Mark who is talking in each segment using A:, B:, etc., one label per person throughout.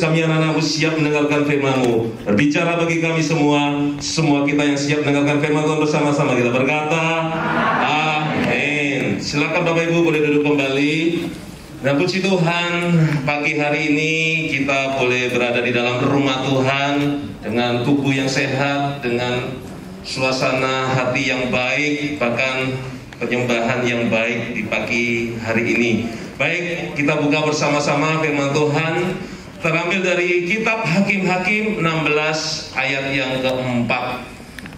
A: kami anak-anakmu siap mendengarkan firman-Mu. Berbicara bagi kami semua kita yang siap mendengarkan firman Tuhan bersama-sama kita berkata, amin. Silakan Bapak Ibu boleh duduk kembali. Dan puji Tuhan, pagi hari ini kita boleh berada di dalam rumah Tuhan dengan tubuh yang sehat, dengan suasana hati yang baik, bahkan penyembahan yang baik di pagi hari ini. Baik, kita buka bersama-sama firman Tuhan terambil dari kitab Hakim-Hakim 16 ayat yang keempat.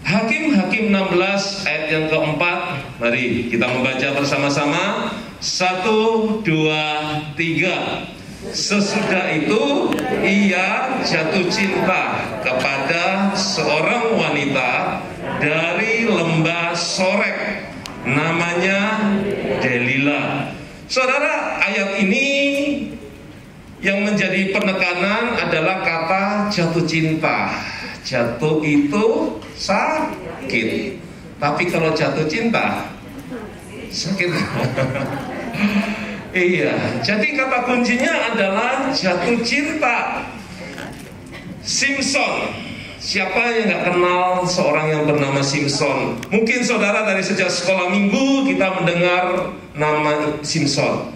A: Hakim-Hakim 16 ayat yang keempat. Mari kita membaca bersama-sama. 1, 2, 3. Sesudah itu ia jatuh cinta kepada seorang wanita dari lembah Sorek, namanya Delila. Saudara, ayat ini yang menjadi penekanan adalah kata jatuh cinta. Jatuh itu sakit, tapi kalau jatuh cinta Sakit. Iya, jadi kata kuncinya adalah jatuh cinta. Simpson. Siapa yang nggak kenal seorang yang bernama Simpson? Mungkin saudara dari sejak sekolah minggu kita mendengar nama Simpson.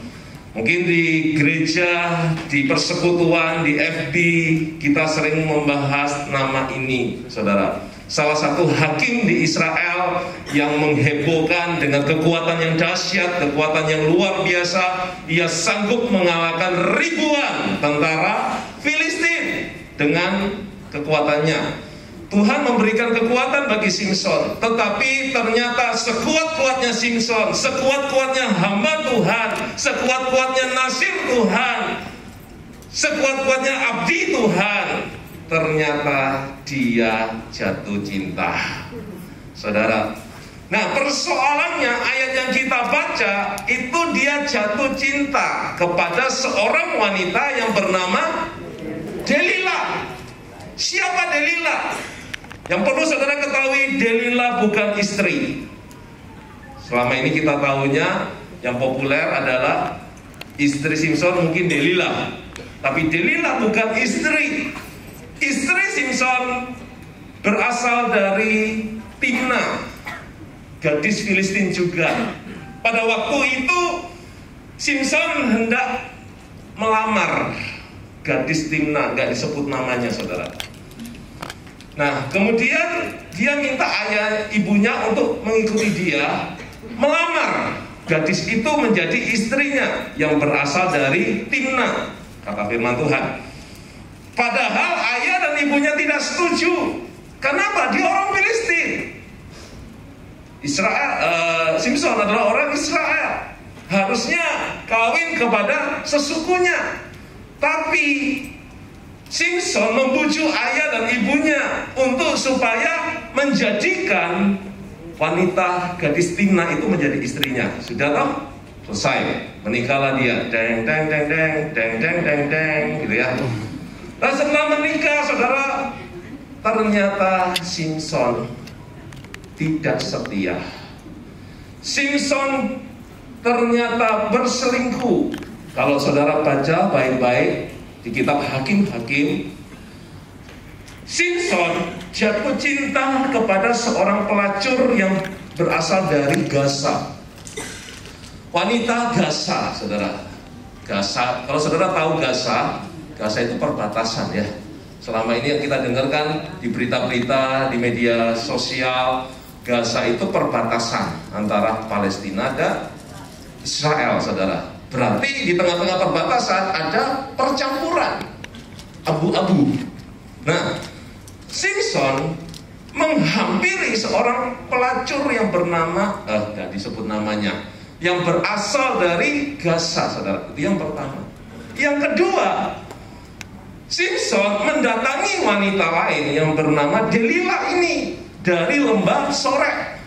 A: Mungkin di gereja, di persekutuan, di FB kita sering membahas nama ini, saudara. Salah satu hakim di Israel yang menghebohkan dengan kekuatan yang dahsyat, kekuatan yang luar biasa. Ia sanggup mengalahkan ribuan tentara Filistin dengan kekuatannya. Tuhan memberikan kekuatan bagi Simpson, tetapi ternyata sekuat-kuatnya Simpson, sekuat-kuatnya hamba Tuhan, sekuat-kuatnya nasir Tuhan, sekuat-kuatnya abdi Tuhan, ternyata dia jatuh cinta, saudara. Nah, persoalannya ayat yang kita baca itu dia jatuh cinta kepada seorang wanita yang bernama Delilah. Siapa Delilah? Yang perlu saudara ketahui, Delilah bukan istri. Selama ini kita tahunya yang populer adalah istri Simpson mungkin Delilah, tapi Delilah bukan istri. Istri Simpson berasal dari Timna, gadis Filistin juga. Pada waktu itu Simpson hendak melamar gadis Timna, gak disebut namanya, saudara. Nah, kemudian dia minta ayah ibunya untuk mengikuti dia melamar gadis itu menjadi istrinya yang berasal dari Timna, kata firman Tuhan. Padahal ayah dan ibunya tidak setuju. Kenapa? Dia orang Filistin. Simpson adalah orang Israel, harusnya kawin kepada sesukunya. Tapi Simpson membujuk ayah dan ibunya untuk supaya menjadikan wanita gadis Timna itu menjadi istrinya. Sudah toh? Selesai. Menikahlah dia. Deng deng deng deng deng deng deng deng gitu ya. Dan setelah menikah, saudara, ternyata Simpson tidak setia. Simpson ternyata berselingkuh. Kalau saudara baca baik-baik di kitab Hakim-Hakim, Simpson jatuh cinta kepada seorang pelacur yang berasal dari Gaza. Wanita Gaza, saudara. Gaza, kalau saudara tahu Gaza itu perbatasan ya. Selama ini yang kita dengarkan di berita-berita, di media sosial, Gaza itu perbatasan antara Palestina dan Israel, saudara. Berarti di tengah-tengah perbatasan ada percampuran abu-abu. Nah, Simpson menghampiri seorang pelacur yang bernama, nggak disebut namanya, yang berasal dari Gaza, saudara. Itu yang pertama. Yang kedua, Simpson mendatangi wanita lain yang bernama Delilah ini dari lembah Sorek.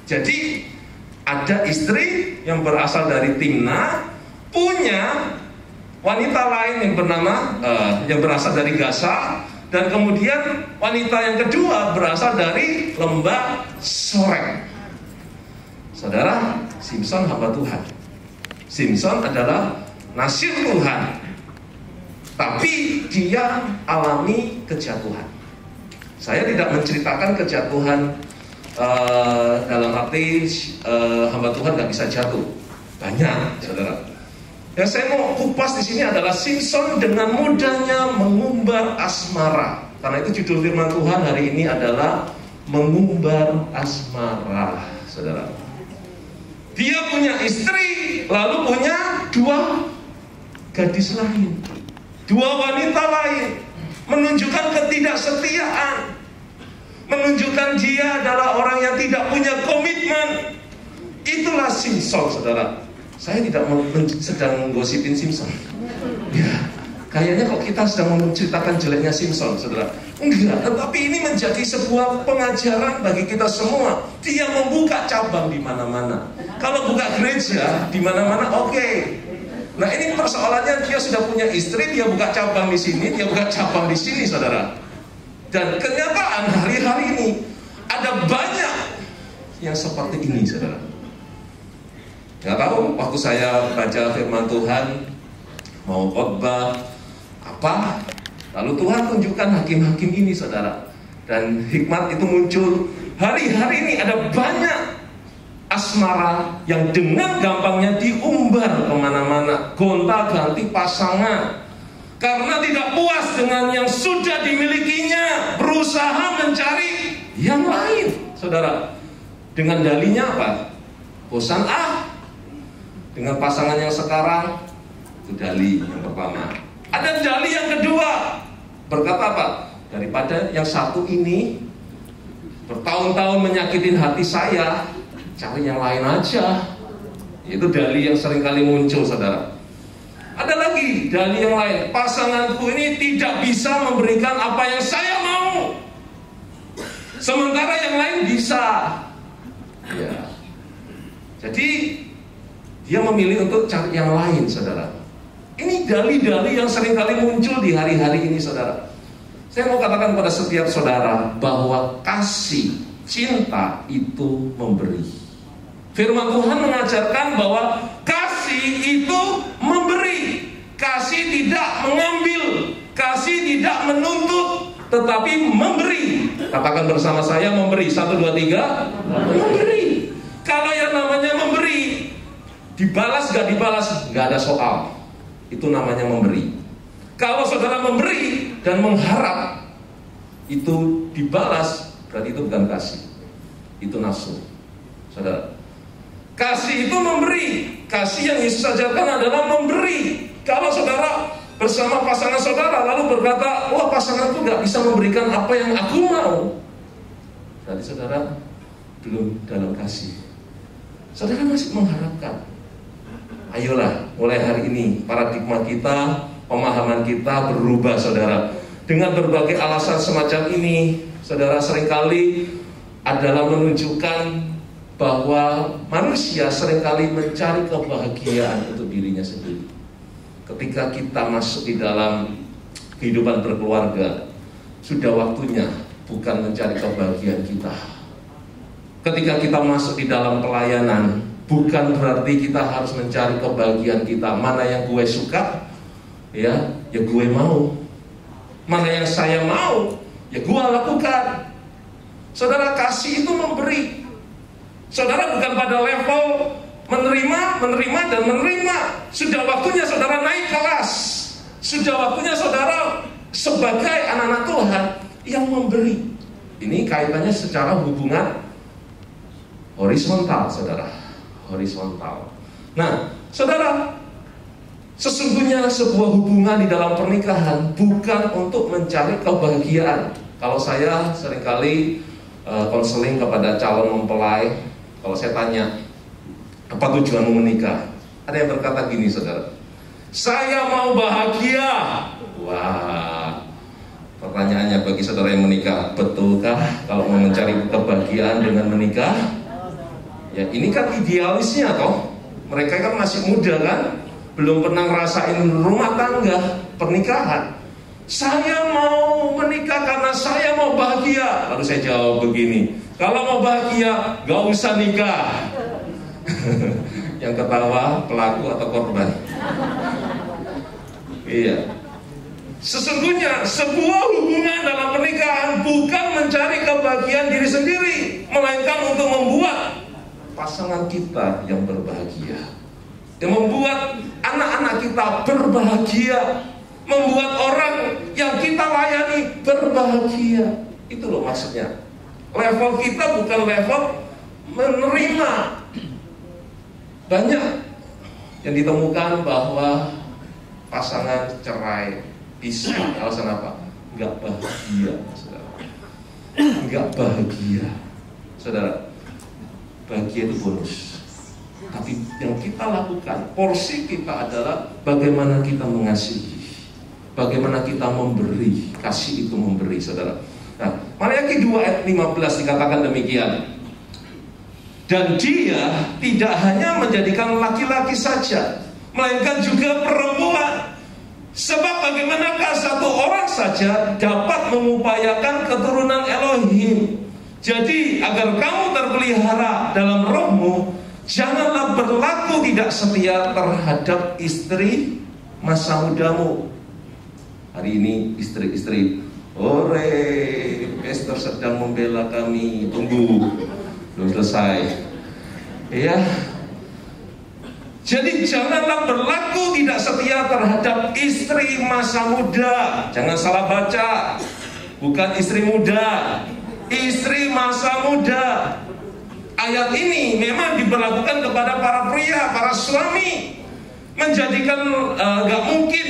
A: Jadi ada istri yang berasal dari Timna punya wanita lain yang bernama yang berasal dari Gaza, dan kemudian wanita yang kedua berasal dari lembah Sorek. Saudara, Simpson hamba Tuhan. Simpson adalah nasir Tuhan, tapi dia alami kejatuhan. Saya tidak menceritakan kejatuhan dalam arti hamba Tuhan nggak bisa jatuh. Banyak, saudara. Yang saya mau kupas di sini adalah Simpson dengan mudahnya mengumbar asmara. Karena itu judul firman Tuhan hari ini adalah mengumbar asmara, saudara. Dia punya istri, lalu punya dua gadis lain, dua wanita lain, menunjukkan ketidaksetiaan, menunjukkan dia adalah orang yang tidak punya komitmen. Itulah Simpson, saudara. Saya tidak sedang menggosipin Simpson. Ya, kayaknya kok kita sedang menceritakan jeleknya Simpson, saudara. Enggak, tetapi ini menjadi sebuah pengajaran bagi kita semua. Dia membuka cabang di mana-mana. Kalau buka gereja di mana-mana, oke. Nah, ini persoalannya, dia sudah punya istri, dia buka cabang di sini, dia buka cabang di sini, saudara. Dan kenyataan hari-hari ini ada banyak yang seperti ini, saudara. Nggak tahu, waktu saya baca firman Tuhan, mau khotbah apa, lalu Tuhan tunjukkan hakim-hakim ini, saudara. Dan hikmat itu muncul. Hari-hari ini ada banyak asmara yang dengan gampangnya diumbar kemana-mana, gonta-ganti pasangan, karena tidak puas dengan yang sudah dimilikinya, berusaha mencari yang lain, saudara. Dengan dalinya apa? Bosan dengan pasangan yang sekarang. Itu dali yang pertama. Ada dali yang kedua, berkata apa? Daripada yang satu ini bertahun-tahun menyakitin hati saya, cari yang lain aja. Itu dali yang seringkali muncul, saudara. Ada lagi dali yang lain, pasanganku ini tidak bisa memberikan apa yang saya mau, sementara yang lain bisa. Ya. Jadi dia memilih untuk cari yang lain, saudara. Ini dali-dali yang seringkali muncul di hari-hari ini, saudara. Saya mau katakan pada setiap saudara bahwa kasih, cinta itu memberi. Firman Tuhan mengajarkan bahwa kasih itu memberi. Kasih tidak mengambil, kasih tidak menuntut, tetapi memberi. Katakan bersama saya, memberi. 1, 2, 3. Memberi. Kalau yang namanya memberi, dibalas gak dibalas, gak ada soal. Itu namanya memberi. Kalau saudara memberi dan mengharap itu dibalas, berarti itu bukan kasih, itu nafsu, saudara. Kasih itu memberi. Kasih yang Yesus ajarkan adalah memberi. Kalau saudara bersama pasangan saudara lalu berkata, wah pasanganku gak bisa memberikan apa yang aku mau, berarti saudara belum dalam kasih. Saudara masih mengharapkan. Ayolah, mulai hari ini paradigma kita, pemahaman kita berubah, saudara. Dengan berbagai alasan semacam ini, saudara, seringkali adalah menunjukkan bahwa manusia seringkali mencari kebahagiaan untuk dirinya sendiri. Ketika kita masuk di dalam kehidupan berkeluarga, sudah waktunya bukan mencari kebahagiaan kita. Ketika kita masuk di dalam pelayanan, bukan berarti kita harus mencari kebahagiaan kita. Mana yang gue suka, ya gue mau. Mana yang saya mau, ya gue lakukan. Saudara, kasih itu memberi. Saudara bukan pada level menerima dan menerima. Sudah waktunya saudara naik kelas. Sudah waktunya saudara sebagai anak-anak Tuhan yang memberi. Ini kaitannya secara hubungan horizontal, saudara. Horizontal. Nah, saudara, sesungguhnya sebuah hubungan di dalam pernikahan bukan untuk mencari kebahagiaan. Kalau saya seringkali konseling kepada calon mempelai, kalau saya tanya, apa tujuanmu menikah? Ada yang berkata gini, saudara, saya mau bahagia. Wah, pertanyaannya bagi saudara yang menikah, betulkah kalau mau mencari kebahagiaan dengan menikah? Ya, ini kan idealisnya toh. Mereka kan masih muda kan, belum pernah ngerasain rumah tangga, pernikahan. Saya mau menikah karena saya mau bahagia. Lalu saya jawab begini, kalau mau bahagia gak usah nikah. Yang ketawa pelaku atau korban? Iya. Sesungguhnya sebuah hubungan dalam pernikahan bukan mencari kebahagiaan diri sendiri, melainkan untuk membuat pasangan kita yang berbahagia, yang membuat anak-anak kita berbahagia, membuat orang yang kita layani berbahagia. Itu loh maksudnya. Level kita bukan level menerima. Banyak yang ditemukan bahwa pasangan cerai, pisah, alasan apa? Enggak bahagia, saudara. Enggak bahagia, saudara. Bahagia itu bonus. Tapi yang kita lakukan, porsi kita adalah bagaimana kita mengasihi, bagaimana kita memberi. Kasih itu memberi, saudara. Nah, Maleakhi 2 ayat 15 dikatakan demikian. Dan dia tidak hanya menjadikan laki-laki saja, melainkan juga perempuan. Sebab bagaimanakah satu orang saja dapat mengupayakan keturunan Elohim? Jadi agar kamu terpelihara dalam rohmu, Janganlah berlaku tidak setia terhadap istri masa mudamu. Hari ini istri-istri, pastor sedang membela kami, tunggu, belum selesai. Ya, jadi janganlah berlaku tidak setia terhadap istri masa muda. Jangan salah baca, bukan istri muda, istri masa muda. Ayat ini memang diberlakukan kepada para pria, para suami, menjadikan gak mungkin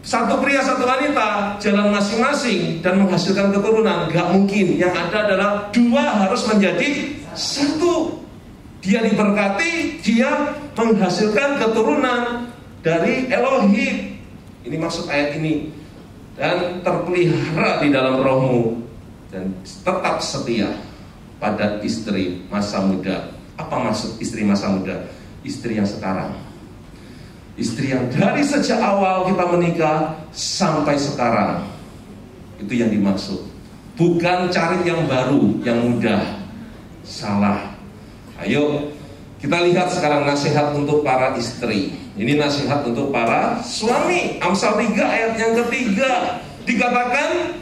A: satu pria satu wanita jalan masing-masing dan menghasilkan keturunan. Gak mungkin. Yang ada adalah dua harus menjadi satu. Dia diberkati, dia menghasilkan keturunan dari Elohim. Ini maksud ayat ini. Dan terpelihara di dalam rohmu dan tetap setia pada istri masa muda. Apa maksud istri masa muda? Istri yang sekarang, istri yang dari sejak awal kita menikah sampai sekarang. Itu yang dimaksud. Bukan cari yang baru, yang mudah. Salah. Ayo kita lihat sekarang nasihat untuk para istri. Ini nasihat untuk para suami. Amsal 3 ayat yang ketiga dikatakan,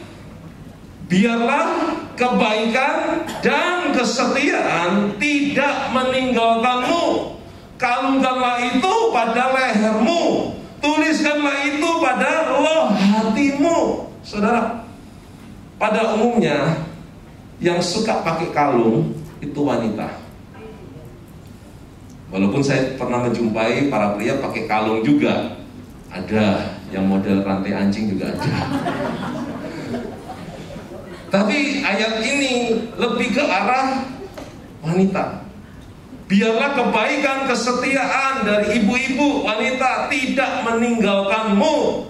A: biarlah kebaikan dan kesetiaan tidak meninggalkanmu. Kalungkanlah itu pada lehermu, tuliskanlah itu pada loh hatimu. Saudara, pada umumnya yang suka pakai kalung itu wanita. Walaupun saya pernah menjumpai para pria pakai kalung juga. Ada yang model rantai anjing juga ada. Tapi ayat ini lebih ke arah wanita. Biarlah kebaikan kesetiaan dari ibu-ibu wanita tidak meninggalkanmu.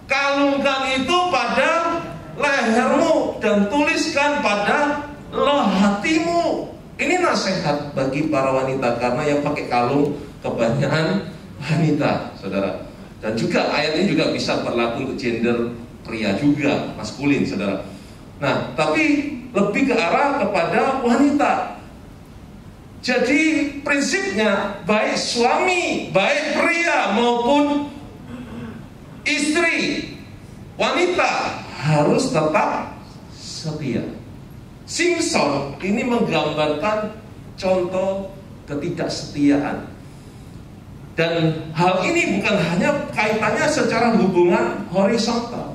A: Kalungkan itu pada lehermu dan tuliskan pada loh hatimu. Ini nasihat bagi para wanita, karena yang pakai kalung kebanyakan wanita, saudara. Dan juga ayat ini juga bisa berlaku untuk gender pria juga, maskulin, saudara. Nah, tapi lebih ke arah kepada wanita. Jadi prinsipnya baik suami, baik pria maupun istri, wanita harus tetap setia. Simpson ini menggambarkan contoh ketidaksetiaan. Dan hal ini bukan hanya kaitannya secara hubungan horizontal.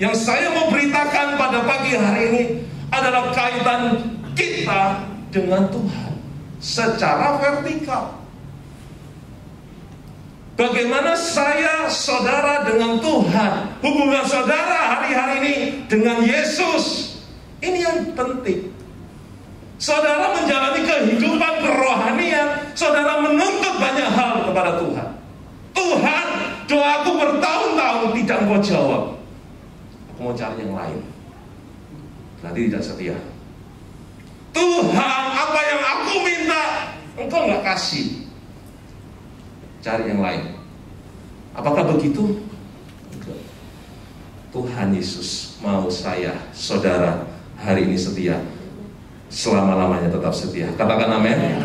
A: Yang saya mau beritakan pada pagi hari ini adalah kaitan kita dengan Tuhan secara vertikal. Bagaimana saya, saudara, dengan Tuhan, hubungan saudara hari-hari ini dengan Yesus. Ini yang penting. Saudara menjalani kehidupan kerohanian, saudara menuntut banyak hal kepada Tuhan. Tuhan, doaku bertahun-tahun tidak Engkau jawab. Aku mau cari yang lain. Berarti tidak setia. Tuhan, apa yang aku minta Engkau nggak kasih. Cari yang lain. Apakah begitu? Tuhan Yesus mau saya, saudara, hari ini setia, selama-lamanya tetap setia. Katakan amin.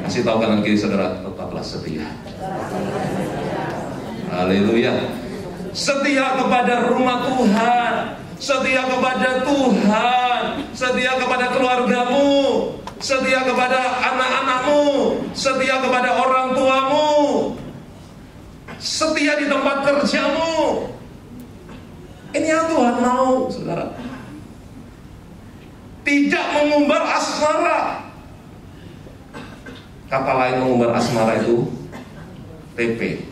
A: Kasih tahu kanan kiri saudara, tetaplah setia. Haleluya. Setia kepada rumah Tuhan, setia kepada Tuhan, setia kepada keluargamu, setia kepada anak-anakmu, setia kepada orang tuamu, setia di tempat kerjamu. Ini yang Tuhan mau, saudara. Tidak mengumbar asmara. Kata lain mengumbar asmara itu TP,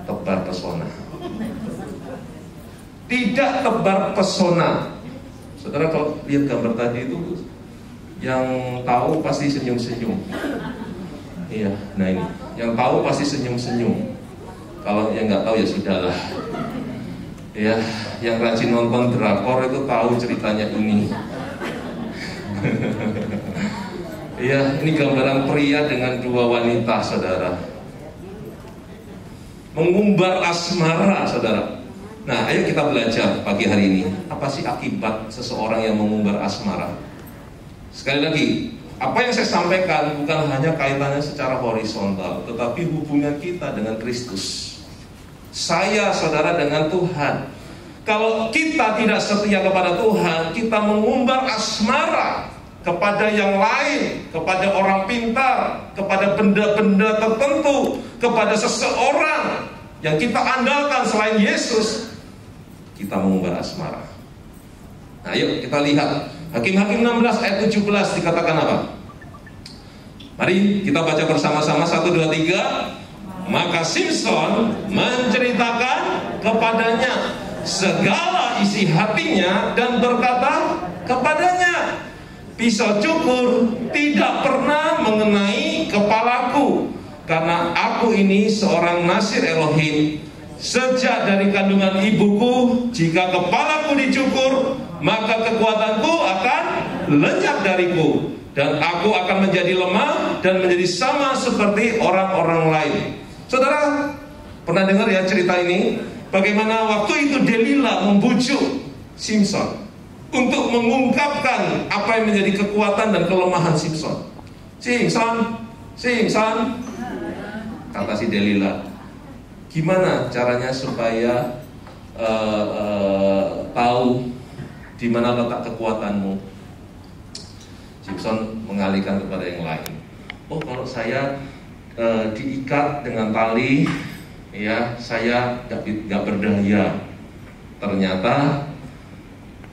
A: tebar pesona. Tidak tebar pesona. Saudara kalau lihat gambar tadi itu, yang tahu pasti senyum-senyum. Iya, nah ini, yang tahu pasti senyum-senyum. Kalau yang nggak tahu ya sudahlah. Ya, yang rajin nonton drakor itu tahu ceritanya ini. Ya, ini gambaran pria dengan dua wanita, saudara. Mengumbar asmara, saudara. Nah, ayo kita belajar pagi hari ini. Apa sih akibat seseorang yang mengumbar asmara? Sekali lagi, apa yang saya sampaikan bukan hanya kaitannya secara horizontal, tetapi hubungan kita dengan Kristus. Saya, saudara, dengan Tuhan. Kalau kita tidak setia kepada Tuhan, kita mengumbar asmara kepada yang lain, kepada orang pintar, kepada benda-benda tertentu, kepada seseorang yang kita andalkan selain Yesus, kita mengumbar asmara. Nah, yuk kita lihat Hakim-Hakim 16 ayat 17 dikatakan apa? Mari kita baca bersama-sama 1, 2, 3. Maka Simson menceritakan kepadanya segala isi hatinya dan berkata kepadanya, pisau cukur tidak pernah mengenai kepalaku, karena aku ini seorang Nasir Elohim. Sejak dari kandungan ibuku, jika kepalaku dicukur, maka kekuatanku akan lenyap dariku, dan aku akan menjadi lemah dan menjadi sama seperti orang-orang lain. Saudara, pernah dengar ya cerita ini? Bagaimana waktu itu Delila membujuk Simson untuk mengungkapkan apa yang menjadi kekuatan dan kelemahan Simson. Simson, kata si Delila, gimana caranya supaya tahu di mana letak kekuatanmu? Simson mengalihkan kepada yang lain. Oh, kalau saya diikat dengan tali, ya saya gak berdaya. Ternyata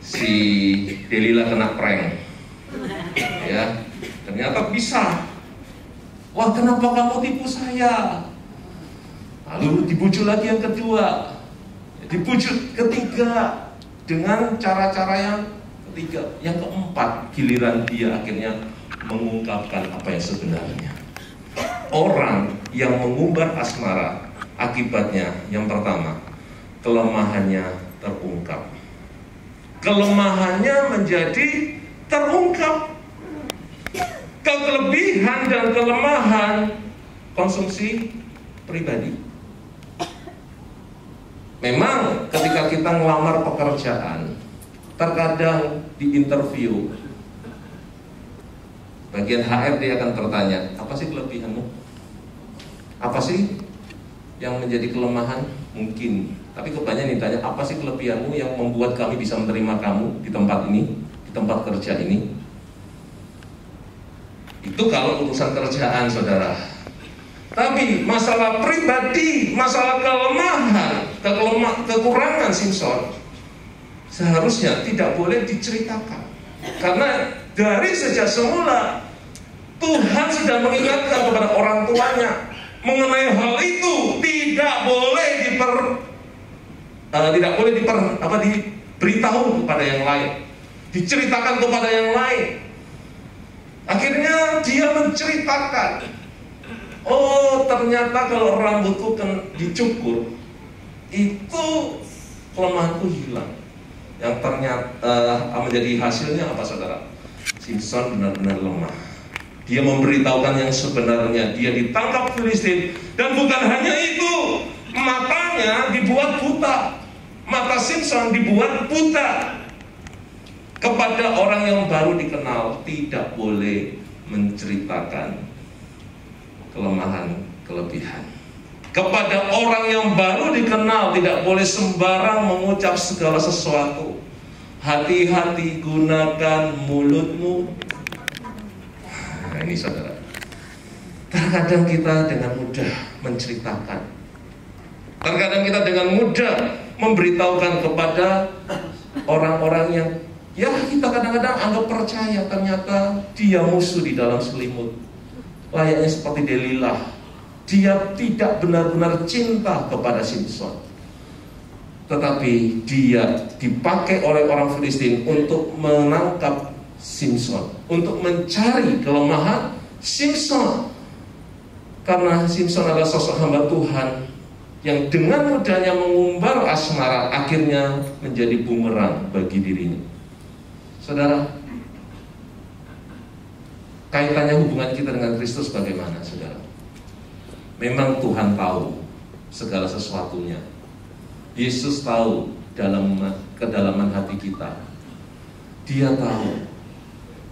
A: si Delila kena prank, ya ternyata bisa. Wah, kenapa kamu tipu saya? Lalu dibujuk lagi yang kedua, dibujuk ketiga dengan cara-cara yang ketiga, yang keempat, giliran dia akhirnya mengungkapkan apa yang sebenarnya. Orang yang mengumbar asmara, akibatnya yang pertama, kelemahannya terungkap. Kelemahannya menjadi terungkap. Kelebihan dan kelemahan konsumsi pribadi. Memang ketika kita ngelamar pekerjaan, terkadang di interview, bagian HR dia akan bertanya, apa sih kelebihanmu? Apa sih yang menjadi kelemahan? Mungkin. Tapi kebanyakan ditanya, apa sih kelebihanmu yang membuat kami bisa menerima kamu di tempat ini, di tempat kerja ini? Itu kalau urusan kerjaan, saudara. Tapi masalah pribadi, masalah kelemahan, kekurangan Simson, seharusnya tidak boleh diceritakan. Karena dari sejak semula Tuhan sudah mengingatkan kepada orang tuanya mengenai hal itu, tidak boleh diberitahu kepada yang lain, diceritakan kepada yang lain. Akhirnya dia menceritakan, oh ternyata kalau rambutku dicukur, itu kelemahanku hilang. Yang ternyata menjadi hasilnya apa, saudara? Simson benar-benar lemah. Dia memberitahukan yang sebenarnya. Dia ditangkap Filistin, dan bukan hanya itu, matanya dibuat buta. Mata Simson dibuat buta. Kepada orang yang baru dikenal tidak boleh menceritakan kelemahan, kelebihan. Kepada orang yang baru dikenal tidak boleh sembarang mengucap segala sesuatu. Hati-hati gunakan mulutmu. Nah, ini saudara, terkadang kita dengan mudah menceritakan. Terkadang kita dengan mudah memberitahukan kepada orang-orang yang ya kita kadang-kadang anggap percaya, ternyata dia musuh di dalam selimut. Layaknya seperti Delila, dia tidak benar-benar cinta kepada Simson, tetapi dia dipakai oleh orang Filistin untuk menangkap Simson, untuk mencari kelemahan Simson. Karena Simson adalah sosok hamba Tuhan yang dengan mudahnya mengumbar asmara, akhirnya menjadi bumerang bagi dirinya. Saudara, kaitannya hubungan kita dengan Kristus bagaimana, saudara? Memang Tuhan tahu segala sesuatunya. Yesus tahu kedalaman hati kita. Dia tahu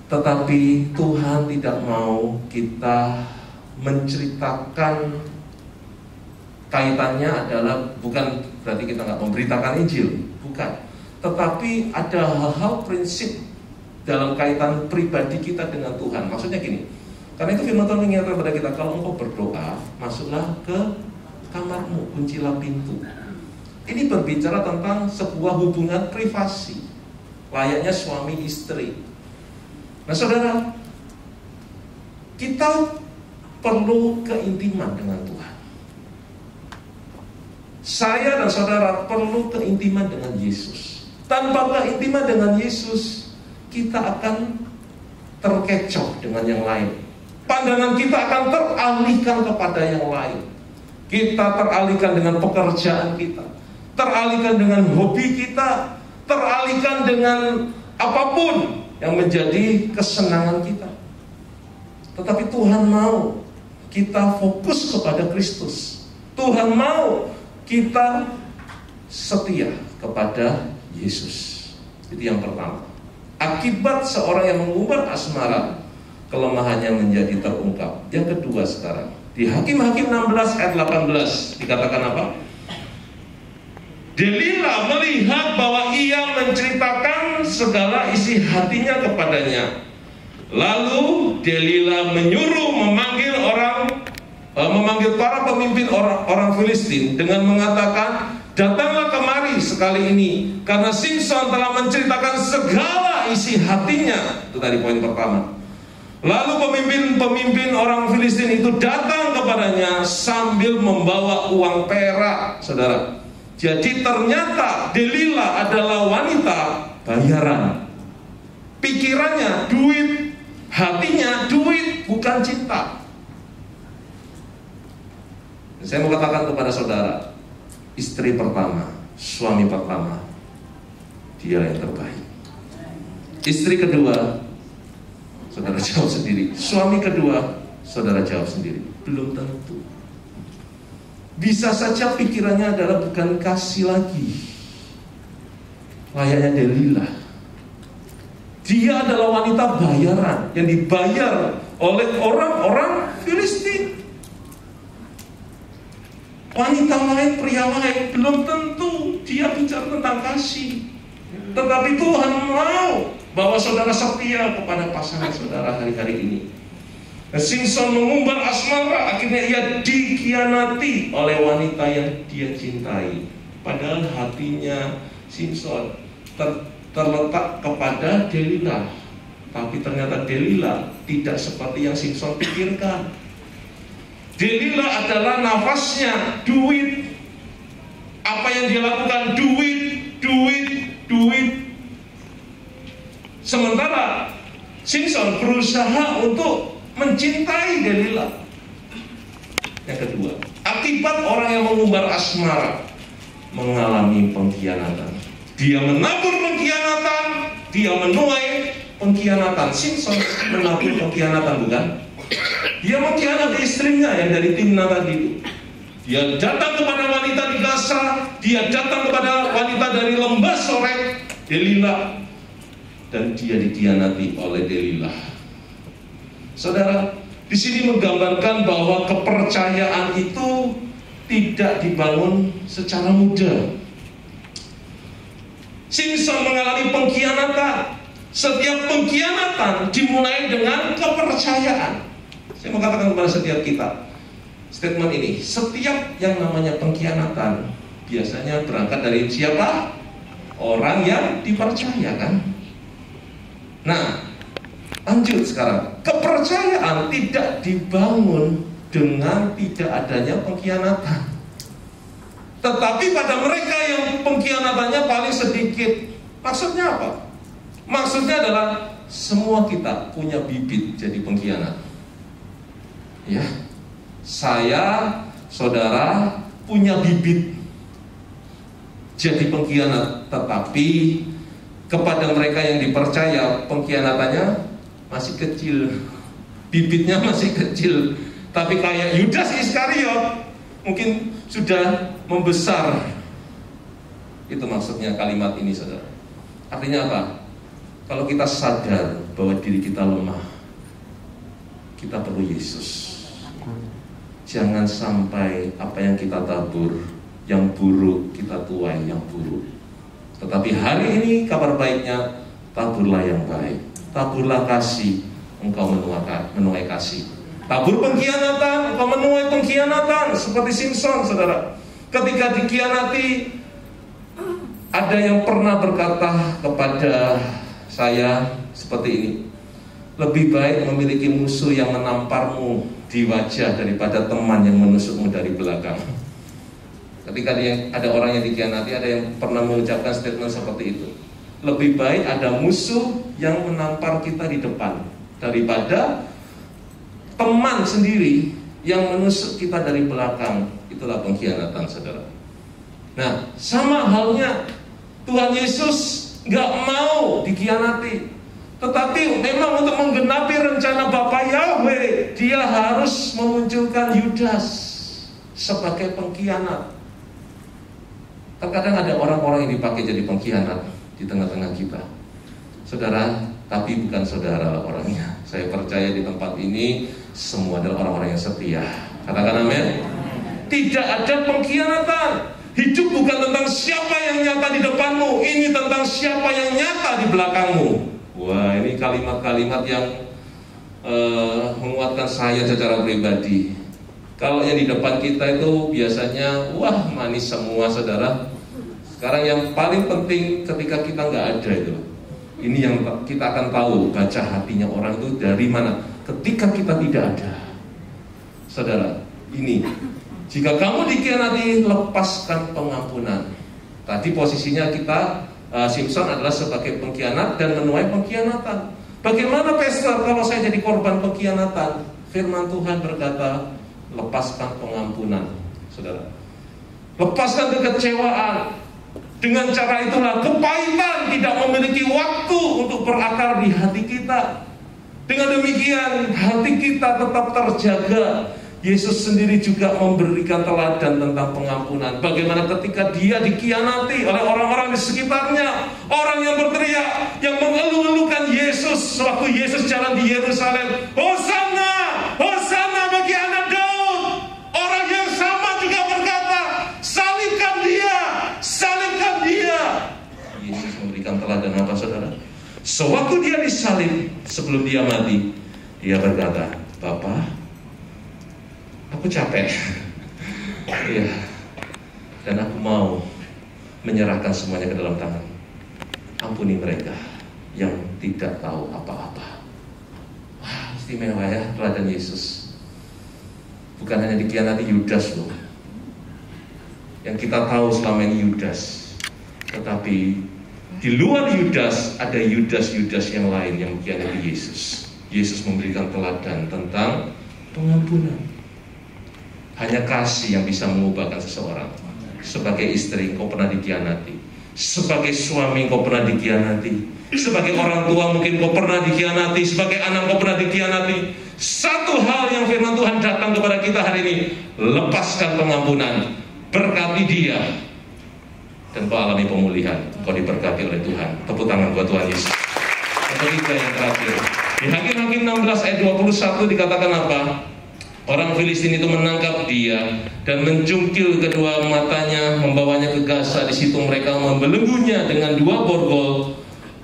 A: Tetapi Tuhan tidak mau kita menceritakan, kaitannya adalah bukan berarti kita nggak memberitakan Injil, bukan. Tetapi ada hal-hal prinsip dalam kaitan pribadi kita dengan Tuhan. Maksudnya gini, karena itu firman Tuhan mengingatkan kepada kita, kalau engkau berdoa, masuklah ke kamarmu, kuncilah pintu. Ini berbicara tentang sebuah hubungan privasi, layaknya suami istri. Nah saudara, kita perlu keintiman dengan Tuhan. Saya dan saudara perlu keintiman dengan Yesus. Tanpa keintiman dengan Yesus, kita akan terkecoh dengan yang lain. Pandangan kita akan teralihkan kepada yang lain. Kita teralihkan dengan pekerjaan kita, teralihkan dengan hobi kita, teralihkan dengan apapun yang menjadi kesenangan kita. Tetapi Tuhan mau kita fokus kepada Kristus. Tuhan mau kita setia kepada Yesus. Itu yang pertama. Akibat seorang yang mengumbar asmara, kelemahannya menjadi terungkap. Yang kedua sekarang, di Hakim-Hakim 16 ayat 18 dikatakan apa? Delila melihat bahwa ia menceritakan segala isi hatinya kepadanya. Lalu Delila menyuruh memanggil para pemimpin orang Filistin dengan mengatakan, datanglah kemari sekali ini, karena Simson telah menceritakan segala isi hatinya. Itu tadi poin pertama. Lalu pemimpin orang Filistin itu datang kepadanya sambil membawa uang perak, saudara. Jadi ternyata Delila adalah wanita bayaran. Pikirannya duit, hatinya duit, bukan cinta. Saya mau katakan kepada saudara, istri pertama, suami pertama, dia yang terbaik. Istri kedua, saudara jawab sendiri. Suami kedua, saudara jawab sendiri. Belum tentu. Bisa saja pikirannya adalah bukan kasih lagi, layaknya Delila. Dia adalah wanita bayaran yang dibayar oleh orang-orang Filistin. Wanita lain, pria lain, belum tentu dia bicara tentang kasih. Tetapi Tuhan mau bahwa saudara setia kepada pasangan saudara hari-hari ini. Simson mengumbar asmara, akhirnya ia dikhianati oleh wanita yang dia cintai. Padahal hatinya Simson terletak kepada Delila. Tapi ternyata Delila tidak seperti yang Simson pikirkan. Delila adalah nafasnya duit. Apa yang dia lakukan? Duit. Sementara Simson berusaha untuk mencintai Delila. Yang kedua, akibat orang yang mengumbar asmara mengalami pengkhianatan. Dia menabur pengkhianatan, dia menuai pengkhianatan. Simson menabur pengkhianatan, bukan? Dia mengkhianati istrinya yang dari Timna tadi itu. Dia datang kepada wanita di Gaza, dia datang kepada wanita dari lembah Sorek, Delila, dan dia dikhianati oleh Delila. Saudara, di sini menggambarkan bahwa kepercayaan itu tidak dibangun secara mudah. Simson mengalami pengkhianatan. Setiap pengkhianatan dimulai dengan kepercayaan. Saya mau katakan kepada setiap kita statement ini, setiap yang namanya pengkhianatan biasanya berangkat dari siapa? Orang yang dipercayakan. Nah, lanjut sekarang. Kepercayaan tidak dibangun dengan tidak adanya pengkhianatan. Tetapi pada mereka yang pengkhianatannya paling sedikit. Maksudnya apa? Maksudnya adalah semua kita punya bibit jadi pengkhianat. Ya, saya, saudara punya bibit jadi pengkhianat. Tetapi kepada mereka yang dipercaya pengkhianatannya masih kecil, bibitnya masih kecil. Tapi kayak Yudas Iskariot mungkin sudah membesar. Itu maksudnya kalimat ini, saudara. Artinya apa? Kalau kita sadar bahwa diri kita lemah, kita perlu Yesus. Jangan sampai apa yang kita tabur, yang buruk kita tuai yang buruk. Tetapi hari ini kabar baiknya, taburlah yang baik. Taburlah kasih, engkau menuai kasih. Tabur pengkhianatan, engkau menuai pengkhianatan. Seperti Simson, saudara. Ketika dikhianati, ada yang pernah berkata kepada saya seperti ini: lebih baik memiliki musuh yang menamparmu di wajah daripada teman yang menusukmu dari belakang. Ketika ada orang yang dikhianati, ada yang pernah mengucapkan statement seperti itu: lebih baik ada musuh yang menampar kita di depan daripada teman sendiri yang menusuk kita dari belakang. Itulah pengkhianatan, saudara. Nah, sama halnya Tuhan Yesus gak mau dikhianati, tetapi memang untuk menggenapi rencana Bapa Yahweh, dia harus memunculkan Yudas sebagai pengkhianat. Terkadang ada orang-orang yang dipakai jadi pengkhianat di tengah-tengah kita, saudara, tapi bukan saudara orangnya. Saya percaya di tempat ini semua adalah orang-orang yang setia. Katakan amin. Tidak ada pengkhianatan. Hidup bukan tentang siapa yang nyata di depanmu, ini tentang siapa yang nyata di belakangmu. Wah, ini kalimat-kalimat yang menguatkan saya secara pribadi. Kalau yang di depan kita itu biasanya wah manis semua, saudara. Sekarang yang paling penting ketika kita nggak ada itu, ini yang kita akan tahu baca hatinya orang itu dari mana. Ketika kita tidak ada, saudara, ini jika kamu dikhianati, lepaskan pengampunan. Tadi posisinya kita Simson adalah sebagai pengkhianat dan menuai pengkhianatan. Bagaimana pastor kalau saya jadi korban pengkhianatan? Firman Tuhan berkata, lepaskan pengampunan, saudara. Lepaskan kekecewaan. Dengan cara itulah kepahitan tidak memiliki waktu untuk berakar di hati kita. Dengan demikian hati kita tetap terjaga. Yesus sendiri juga memberikan teladan tentang pengampunan. Bagaimana ketika dia dikhianati oleh orang-orang di sekitarnya, orang yang berteriak, yang mengeluh-elukan Yesus sewaktu Yesus jalan di Yerusalem, Hosana, Hosana bagi anak Daud. Orang yang sama juga berkata, salibkan dia, salibkan dia. Yesus memberikan teladan apa, saudara? Sewaktu dia disalib, sebelum dia mati, dia berkata, Bapa, aku capek, iya, dan aku mau menyerahkan semuanya ke dalam tangan. Ampuni mereka yang tidak tahu apa-apa. Wah, istimewa ya teladan Yesus. Bukan hanya dikhianati Yudas loh, yang kita tahu selama ini Yudas, tetapi di luar Yudas ada Yudas-Yudas yang lain yang mengkhianati Yesus. Yesus memberikan teladan tentang pengampunan. Hanya kasih yang bisa mengubahkan seseorang. Sebagai istri kau pernah dikhianati, sebagai suami kau pernah dikhianati, sebagai orang tua mungkin kau pernah dikhianati, sebagai anak kau pernah dikhianati. Satu hal yang firman Tuhan datang kepada kita hari ini, lepaskan pengampunan, berkati dia, dan kau alami pemulihan, kau diberkati oleh Tuhan. Tepuk tangan buat Tuhan Yesus. Yang ketiga, yang terakhir, di Hakim-Hakim 16 ayat 21 dikatakan apa? Orang Filistin itu menangkap dia dan mencungkil kedua matanya, membawanya ke Gaza. Di situ mereka membelenggunya dengan 2 borgol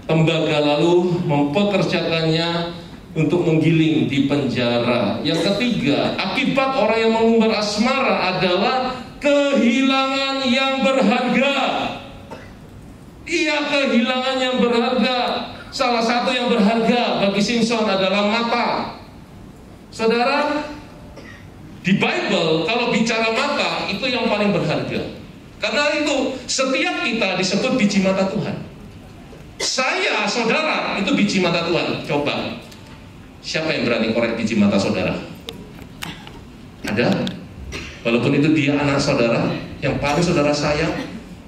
A: tembaga, lalu mempekerjakannya untuk menggiling di penjara. Yang ketiga, akibat orang yang mengumbar asmara adalah kehilangan yang berharga. Ia kehilangan yang berharga. Salah satu yang berharga bagi Simson adalah mata. Saudara, di Bible kalau bicara mata itu yang paling berharga. Karena itu setiap kita disebut biji mata Tuhan. Saya, saudara, itu biji mata Tuhan. Coba, siapa yang berani korek biji mata saudara? Ada? Walaupun itu dia anak saudara yang paling saudara sayang,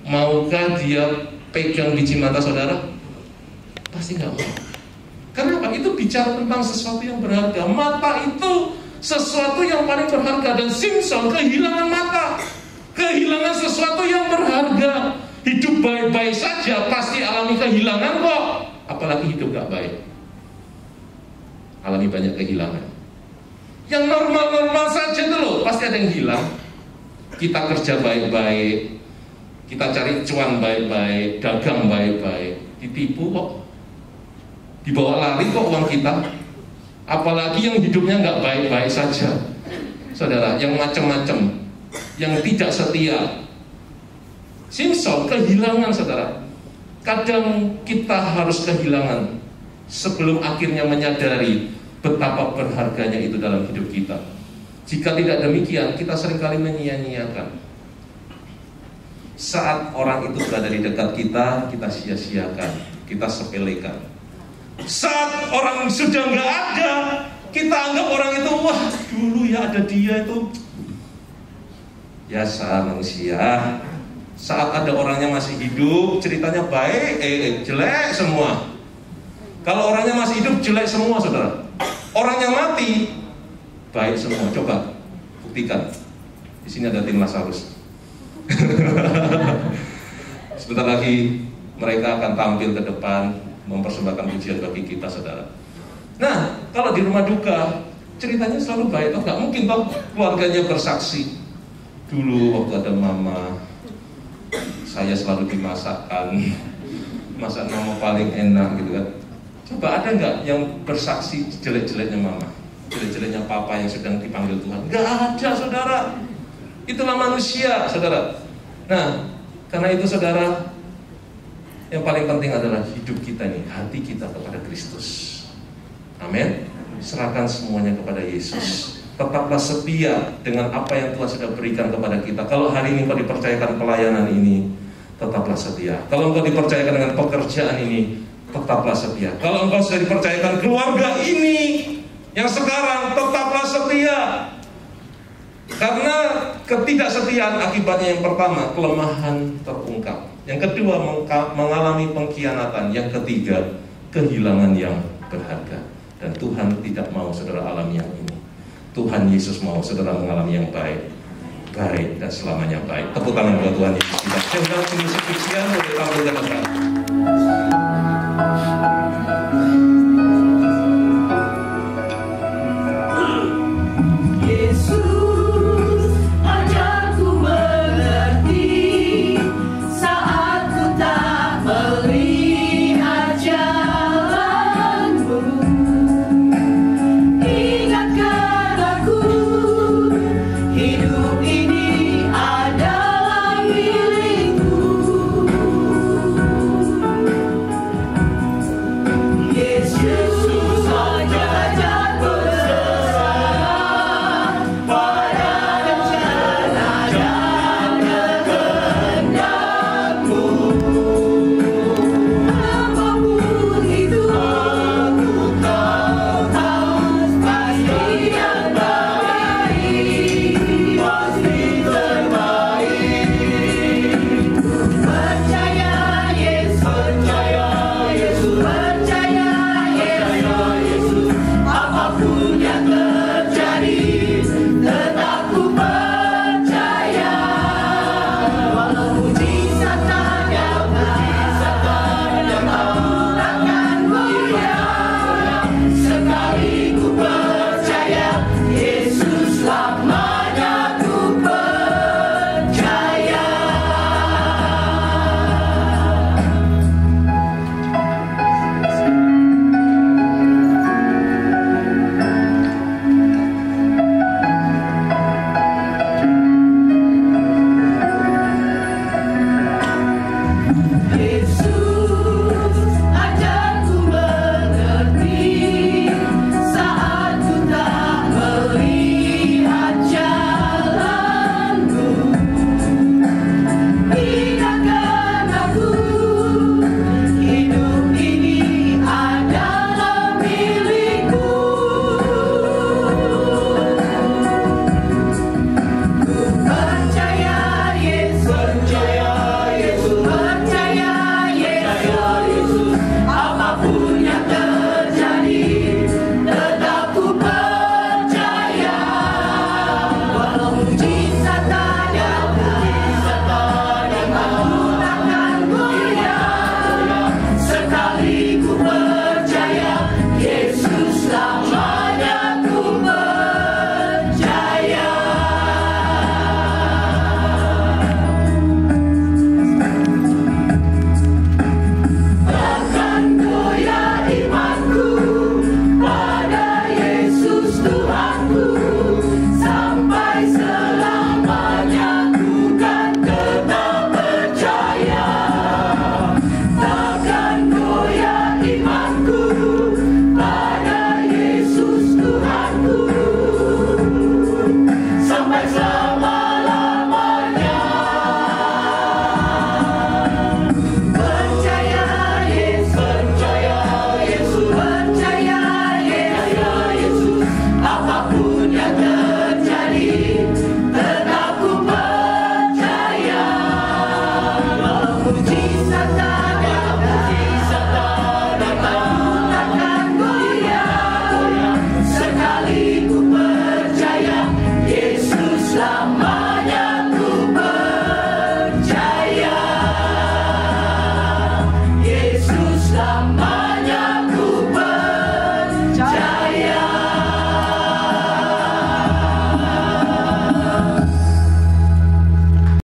A: maukah dia pegang biji mata saudara? Pasti nggak mau. Kenapa? Itu bicara tentang sesuatu yang berharga. Mata itu sesuatu yang paling berharga. Dan Simson kehilangan mata, kehilangan sesuatu yang berharga. Hidup baik-baik saja pasti alami kehilangan kok.
B: apalagi hidup gak baik. Alami banyak kehilangan. Yang normal-normal saja itu loh, pasti ada yang hilang. Kita kerja baik-baik, kita cari cuan baik-baik, dagang baik-baik, ditipu kok, dibawa lari kok uang kita. Apalagi yang hidupnya nggak baik-baik saja, saudara, yang macam-macam, yang tidak setia. Simson kehilangan, saudara. Kadang kita harus kehilangan sebelum akhirnya menyadari betapa berharganya itu dalam hidup kita. Jika tidak demikian, kita seringkali menyia-nyiakan. Saat orang itu berada di dekat kita, kita sia-siakan, kita sepelekan. Saat orang sudah nggak ada, kita anggap orang itu, wah dulu ya ada dia itu. Biasa manusia. Saat ada orangnya masih hidup, ceritanya baik, jelek semua. Kalau orangnya masih hidup, jelek semua, saudara. Orangnya mati, baik semua. Coba buktikan. Di sini ada tim Lazarus. Sebentar lagi mereka akan tampil ke depan mempersembahkan pujian bagi kita, saudara. Nah, kalau di rumah duka ceritanya selalu baik. Nggak mungkin toh keluarganya bersaksi. Dulu waktu ada mama, saya selalu dimasakkan, masak mama paling enak gitu kan. Coba ada nggak yang bersaksi jelek-jeleknya mama, jelek-jeleknya papa yang sedang dipanggil Tuhan? Nggak ada, saudara. Itulah manusia, saudara. Nah, karena itu, saudara, yang paling penting adalah hidup kita ini, hati kita kepada Kristus. Amin. Serahkan semuanya kepada Yesus. Tetaplah setia dengan apa yang Tuhan sudah berikan kepada kita. Kalau hari ini kau dipercayakan pelayanan ini, tetaplah setia. Kalau engkau dipercayakan dengan pekerjaan ini, tetaplah setia. Kalau engkau sudah dipercayakan keluarga ini yang sekarang, tetaplah setia. Karena ketidaksetiaan akibatnya yang pertama, kelemahan terungkap. Yang kedua, mengalami pengkhianatan. Yang ketiga, kehilangan yang berharga. Dan Tuhan tidak mau saudara alami yang ini. Tuhan Yesus mau saudara mengalami yang baik, baik dan selamanya baik. Tepuk tangan buat Tuhan Yesus. Kita sedang mengisi pujian oleh tamu dan